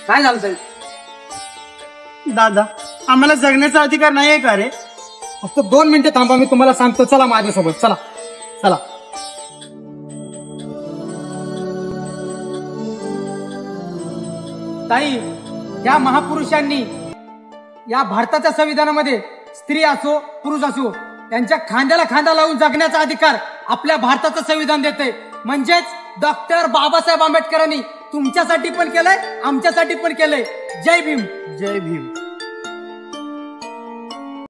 काय झालं साहेब? दादा आम्हाला जगण्याचा अधिकार नाही आहे का रे? फक्त 2 मिनिटं थांबा, मी तुम्हाला सांगतो. चला माझ्यासोबत, चला चला. ताई, या महापुरुषांनी या भारताच्या संविधानामध्ये स्त्री असो पुरुष असो त्यांच्या खांद्याला खांदा लावून जगण्याचा अधिकार आपल्या भारताचं संविधान देते. म्हणजेच डॉक्टर बाबासाहेब आंबेडकरांनी तुमच्यासाठी पण केलंय, आमच्यासाठी पण केलंय. जय भीम. जय भीम.